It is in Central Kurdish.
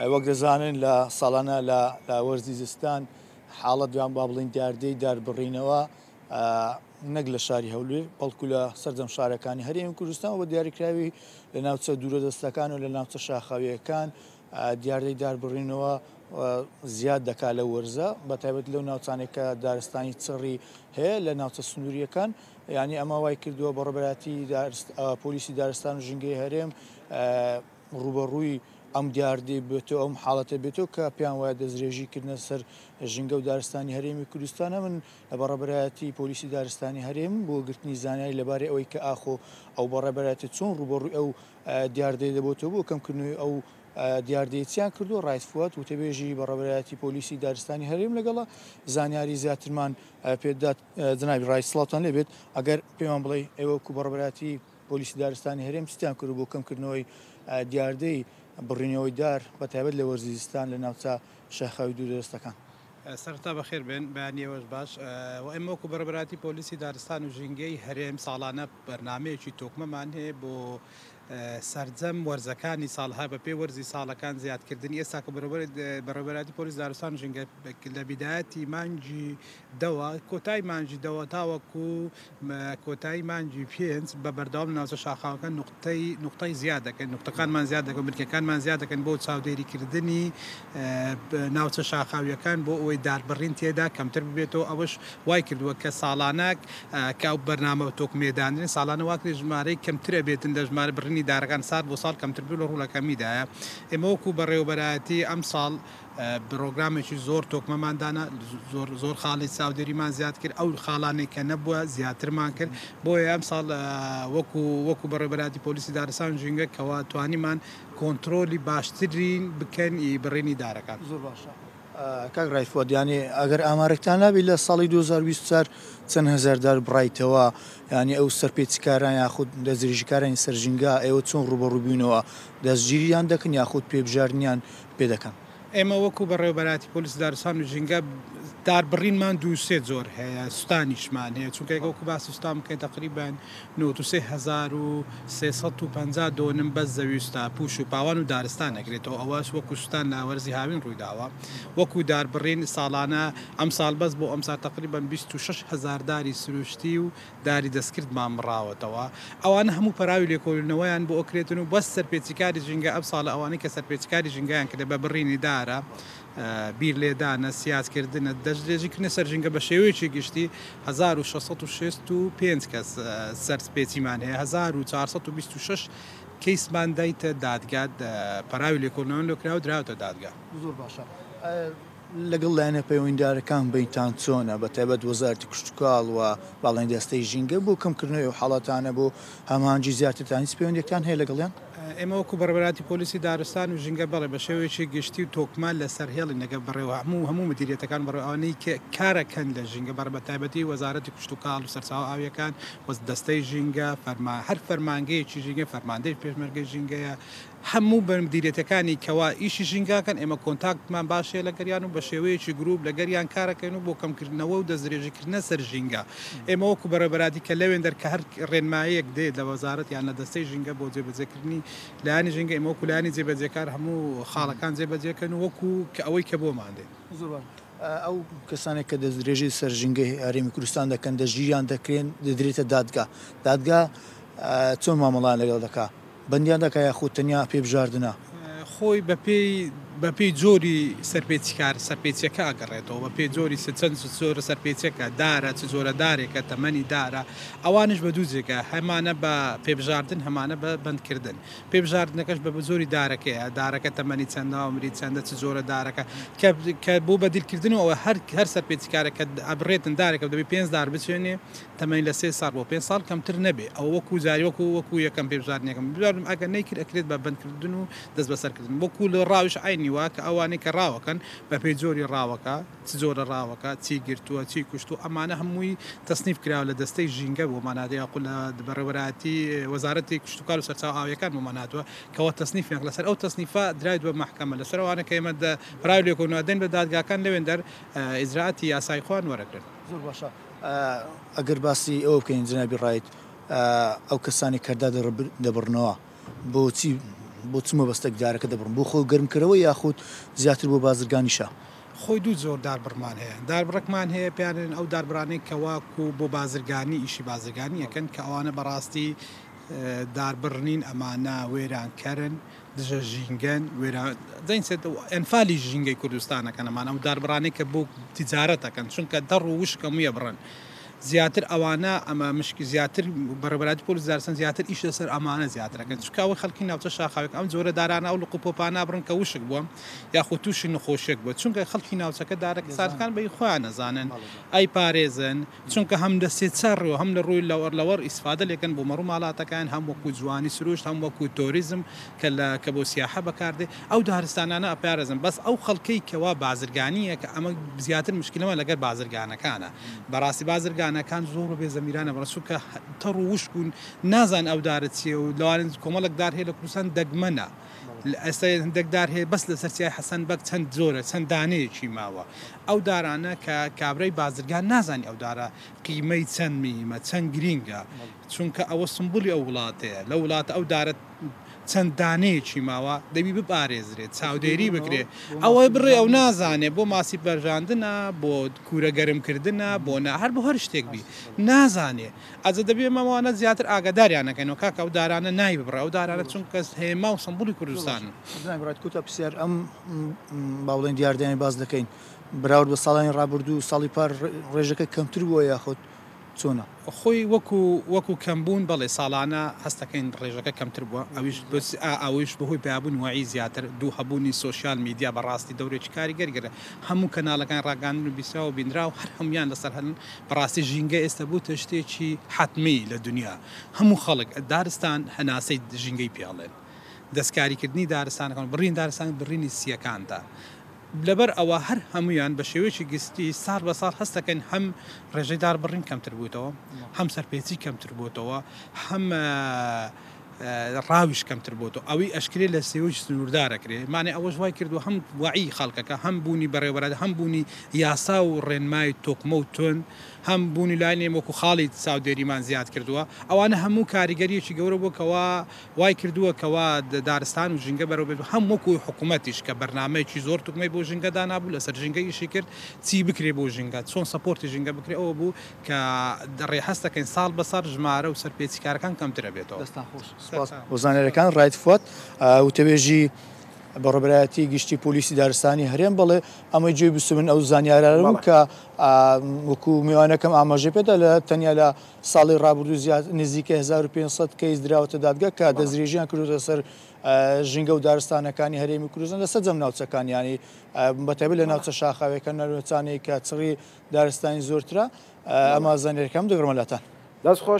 وەک دەزانن لە ساڵانە لە وەرزی زستان حاڵەت دوان با بڵین دیاردەی داربڕینەوە نەک لە شاری هەولێر بەڵکو لە سەردەم شارەکانی هەرێمی کوردستان بە دیاریکراوی لە ناوچە دوورەدەستەکان و لە ناوچە شاخاویەکان دیاردەی داربڕینەوە زیاد دەکات لە وەرزە بەتایبەت لەو ناوچانێکە دارستانی چڕی هەیە لە ناوچە سنووریەکان ینی ئەمە وای کردووە بە ڕێبەراتی پۆلیسی دارستان و ژینگەی هەرێم ڕوبەڕووی ئەم دیاردەی بێتەوە ئەم حاڵەتە بێتەوە کە پێیان وایە دەستدرێژیکردنە سەر ژینگە و دارستانی هەرێمی کوردستانە من لە بەڕێبەرایەتی پۆلیسی دارستانی هەرێم بۆ گرتنی زانیاری لەبارەی ئەوەی کە ئاخۆ ئەو بەڕێبەراتی چۆن ڕوبەڕووی ئەو دیاردەی دەبێتەوە بۆ کەمکردنەوەی ئەو دیاردەیەتیان کردو ڕایفوات و تەبێژی بەڕێبەرایەتی پۆلیسی دارستانی هەرێم لەگەڵە زانیاری زیاترمان پێدات جنابی ڕای سڵاوتان لێبێت ئەگەر پێمان بڵێ ئێوەکو بەڕێبەراتی پۆلیسی دارستانی هەرێم چیان کرد بۆ کەمکردنەوەی دیاردەی بڕینەوەی دار بەتایبەت لە وەرزیستان لە ناوچە شاخاوی دووردەستەکان. سەرتا بەخێر بێن بەیانیەوەش باش ئێمە وەکو بەڕێبەراتی پۆلیسی دارستان و ژینگەی هەرێم ساڵانە بەرنامەیەکی تۆکمەمان هەیە بۆ سەرجەم وەرزەکانی ساڵها بە پێی وەرزی ساڵەکان زیادکردنی ئێستا کە بەڕێبەراتی پۆلیس دارستان و ژینگە لە بیدایەتی مانگی دەوە کۆتای مانگی دەوە تاوەکو کۆتایی مانگی پێنج بە بەردەوام ناوچە شاخاوەکان نقطەی زیاد دەکەن نقطەکانمان زیاد دەکەن بنکەکانمان زیاد دەکەن بۆ چاودێریکردنی ناوچە شاخاویەکان بۆ ئەوەی داربڕین تێدا کەمتر ببێتەوە ئەوەش وای کردووە کە ساڵانە کە ئەو بەرنامە تۆکمێدانن ساڵانە واکرێ ژمارەی کەمترە بێتن لە ژمارە بڕینی دارەکان سال بۆ ساڵ کەمتر بوو لە ڕوولەکەمیدایە ئێمە وەکو بەڕێوەبەرایەتی ئەم ساڵ پرۆگرامێکی زۆر تۆکمەماندانە زۆر خاڵی چاودێریمان زیاد کرد ئەو خاڵانێک کە نەبووە زیاترمان کرد بۆیە ئەم ساڵ وەکو بەڕێبەراتی پۆلیسی دارستان و ژینگە کەوا توانیمان کۆنتترۆلی باشترین بکەن بڕینی دارەکان. زۆر باشە. کاک ڕایفۆدیانی ئەگەر ئامارێکتان نابی لە ساڵی 2024 چەند هزار دار بڕایتەوە ینی ئەو سەرپێچکاران یاخود دەستدرێژیکارانی سەرژینگا ئێوە چۆن ڕوبەڕووبوونەوە دەستگیریان دەکەن یاخود پێبژاردنیان پێ دەکەن. ئێمە وەکو بەڕێوەبەراتی پۆلیس دارستان و ژینگە داربڕینمان دووسێ زۆر هەیە سوستانیشمان هەیە چونکە وەکو باسی سوستان بکەین تقریبان 93,352 بەس زەویستا پوش و پاوان و دارستان نەکرێتەوە ئەوەش وەکو سوستان ناوەرزی هاوین ڕوویداوە وەکو داربڕین ساڵانە ئەم ساڵ بەس بۆ ئەم سا تقریبان 26,000 داری سروشتی و داری دەستکردمان بڕاوەتەوە ئەوانە هەموو پەراوی لێکۆڵینەوەیان بۆ ئۆکرێتن و بەس سەرپێچیکاری ژینگە ئەم ساڵە ئەوانەی کە سەرپێچیکاری ژینگەیان کردە بە بڕینی دارە بیر لێدانە سیاسکردنە دەستدرێژیکردنە سەرژینگە بە شێوەیەکی گشتی 1665 کەس سەرپێچیمان هەیە 1426 کەیسمان دایتە دادگات پەراوی لێکۆڵینەوە لۆکراوە دراوەتە دادگا. زۆر باشە. لەگەڵ لایەنە پەیوەندیدارەکان بینتان چۆنە بەتایبەت وەزارەتی کشتتوکاڵ و باڵێن دەستەی ژینگە بۆ کەمکردنەوەی و حاڵەتانە بۆ هەمانجی زیاترتان هیچ پەیوەندیەکان هەیە لەگەڵیان؟ ئێمە وەکو بەڕێبەراتی پۆلیسی دارستان و ژینگە بەڵێ بە شێوەیەکی گشتی و تۆکمان لەسەر هێڵی نەگە بڕێوە هەموو مدیریەتەکان بەڕێوانەی کارەکەن لە ژینگە بە تایبەتی وەزارەتی کشتتوکاڵ و سەرچاو ئاویەکان وەز دەستەی ژینگە هەر فەرمانگەیەکی ژینگە فەرماندەی پێشمەرگەی ژینگەیە هەموو بە مدیریەتەکانی کەوا ئیشی ژینگاکەن ئێمە کۆنتاکتمان باشەیە لەگەریان و بە شێوەیەکی گروپ لەگەریان کارەکەین و بۆ کەمکردنەوە و دەستدرێژیکردنە سەر ژینگە ئێمە وەکو بەڕێبەراتی کە لەوێن دەرکە هەر ڕێنمایەک دێت لە وەزارەت یان لە دەستەی ژینگە بۆ جێبەجێکردنی لایانی ژینگە ئێمە وەکو لایانی جێبەجێکار هەموو خاڵەکان جێبەجێکەن و وەکو کە ئەوەی کە بۆمان دێت. ئەو کەسانێک کە دەستدرێژی سەرژینگەی هەرێمی کوردستان دەکەن دەژیریان دەکرێن دەدرێتە دادگا چۆن مامەڵان لەگەڵ دەکا بەندیان دەکە یاخود تەنیا پێبژاردنە خۆی بەپێی جۆری سەرپێچیەکە ئەگەڕێتەوە بە پێی جۆری چەند زۆرە سەرپێچەکە دارە چ زۆرە دارێکە تەمەنی دارە ئەوانش بە دوو جێگە هەمانە بە پێبژاردن هەمانە بە بەندکردن پێبژاردنەکەش بە زۆری دارەکەیە دارەکە تەمەنی چەندە مری چەندە چ زۆرە دارەکە کە بۆ بەدیلکردنەوە هەر سەرپێچکارەکە ئەبرێتن دارێکە دەبێت 5 دار بچێنێ تەمەنی لە 3 ساڵ بۆ 5 ساڵ کەمتر نەبێ ئەو وەکو زاری وەکو یەکەم پێبژاردنەکەم بژاردم ئەگەر نەیکرد ئەکرێت بە بەندکردن و دەست بەسەرکردن وەکو لە ڕاویش عینی وا کە ئەوانەی کە ڕاوەکەن بە پێی جۆری ڕاوەکە چ جۆرە ڕاوەکە چی گرتووە چی کوشت و ئەمانە هەمووی تەسنیف کراوە لە دەستەی ژینگە بۆ مانادەیە قول لە بەڕێوەبەراتی وەزارەتی کشتتوکاڵ و سەرچاو ئاویەکان بۆ ماناتوە کەەوە تەسنیفیان لەسەر ئەو تەسنیفا درایت بە محکەمە لەسەر ئەوانە کە ئێمە پراوی لێکۆڵینەوەدەین بە دادگاکان لەوێن دەر ئیجراعاتی یاسای خوان وەرەگرن. زۆر باشە. ئەگەر باسی ئەوە بکەین جنابی ڕایت ئەو کەسانی کەردا دەبڕنەوە بۆچی بۆ چمە بەستە دارەکە دەبڕم بۆ خۆ گەرمکردەوە یاخود زیاتر بۆ بازرگانیشە خۆی دوو زۆر داربڕمان هەیە داربڕێکمان هەیە پیانن ئەو داربرانەی کەواکو بۆ بازرگانی ئیشی بازرگانی یەکەن کە ئەوانە بەڕاستی داربڕنین ئەمانە وێرانکەرن دژە ژینگەن دەینسێت ئەنفالی ژینگەی کوردستانەکەن ئەمان ئەو داربڕانەی کە بۆ تیجارەتەکەن چونکە دەڕ و وشکە مویە بڕن زیاتر ئەوانە ئەمە مشکی زیاتر بەڕێبەتی پۆلیس دارستان زیاتر ئیش لەسەر ئەمانە زیاترەکەن چکاوە خەڵکی ناوچە شاخاوێک ئەم جۆرە دارانە ئەو لە قوپۆپانە بڕن کە وشک بووە یاخود تووشی نەخۆشیێک بووە چونکە خەڵکی ناوچەکە دارەکە سادەکان بەی خۆیان نەزانن ئەی پارێزن چونکە هەم دەستێت چڕەوە هەم لە ڕووی لەوەر ئیسفادە لێکن بۆ مەڕوو ماڵاتەکان هەم وەکو جوانی سروشت هەم وەکو تۆریزم کە بۆ سیاحە بەکاردێ ئەو دارستانانە ئەپارێزن بەس ئەو خەڵکەی کەوا بازرگانیە کە ئەمە زیاتر مشکلەوە لەگەر بازرگانەکانە بەڕاستی بازرگانەکان زۆر بێ زەمیرانە بڕسوکە تەڕ و وشکون نازان ئەو دارە چیە و لەوانن کۆمەڵک دار هەیە لە کوردستان دەگمەنە ئێستا هەندێکدار هەیە بەس لە سەرچای حەسەن بەک چەند زۆرە چەند دانەیەکی ماوە ئەو دارانە کە کابرای بازرگان نازانی ئەو دارە قیمەی چەند میمە چەند گرینگە چونکە ئەوە سمبولی ئەو وڵاتەیە لە وڵاتە ئەو دارە چەند دانەیەکی ماوە دەبی بپارێزرێت چاودێری بکرێت ئەوە بڕێ ئەو نازانێ بۆ ماسی بەرژاندنە بۆ کوورە گەرمکردنە بۆ هەر بۆ هەر شتێک بی نازانێ ئەجە دەبێ مەوانە زیاتر ئاگاداریانەکەنەوە کاکە ئەو دارانە نای ببڕە ئەو دارانە چونکە هێما و سمبولی کوردستان کوتە پرسیار ئەم باوڵێن دیاردیانی باز دەکەین براورد بە ساڵانی ڕابردوو ساڵی پار ڕێژەکە کەمتر بووە یاخۆت چۆنە خۆی وەکو کەمبوون بەڵێ ساڵانە هەستەکەین ڕێژەکە کەمتر بووە ئەویش بەهۆی پیابوون وعی زیاتر دوو هەبوونی سوۆسیال میدیا بەڕاستی دەورێکی کاریگەرگرە هەموو کەناڵەکان ڕاگەاندن و بیسا و بینرا و هەر هەمویان لەسەر هەن بەڕاستی ژینگە ئێستا بوو شتێکی حتمی لە دنیا هەموو خەڵک دارستان هەناسەی ژینگەی پێڵێن دەستکاریکردنی دارستانەکان بڕین دارستان بڕینی سیەکاندا لەبەر ئەوە هەر هەمویان بە شێوەیەکی گستی ساڵ بە ساڵ هەستەکەن هەم ڕێژەی دار بڕین کەمتر بوویتەوە هەم سەرپێچی کەمتر بووتەوە هەم ڕاویش کەمتر بووتەوە ئەوەی ئەشکرێ لە سێوەی سنووردارەکرێ مانێ ئەوەش وای کردو هەم وعی خەڵکەکە هەم بوونی بەڕێوەبەرە هەم بوونی یاسا و ڕێنمای تۆکمە و تۆن هەم بوونی لای وەکو خاڵی چاودێریمان زیاد کردووە ئەوانە هەموو کاریگەریەکی گەورە بووکەوە وای کردووە کەوا دارستان و ژینگە بەرەو بێت هەم وەکو حکوومەتیش کە بەرنامەیەکی زۆر توکمەی بۆ ژینگەدا نابوو لەسەر ژینگەیشی کرد چی بکرێ بۆ ژینگە چۆن سەپۆرتی ژینگە بکرێ ئەوە بوو کە دەڕێ هەستەکەین ساڵ بەسەر ژمارە و سەرپێچیکارەکان کەمترە بێتەوە وەزانەرەکان ڕایتفۆت وتەبێژی بەڕێبەرایەتی گشتی پۆلیسی دارستانی هەرێم بڵێ ئەمە گوێی بسومن ئەو زانیارە بوو کە وەکو میوانەکەم ئاماژەی پێدا لە تەنیا لە ساڵی ڕابردوو زیاد نزیکە 1500 کەیس دراوەتە دادگا کە دەستدرێژیان کردوتە سەر ژینگە و دارستانەکانی هەرێمی کوردستان لەسەر جەم ناوچەکانی ینی بەتایبەت لە ناوچە شاخاوێکە نەروێچانەی کە چڕی دارستانی زۆرترە ئەمە زانیاریەکەم دەگڕمەلاتان دەست خۆش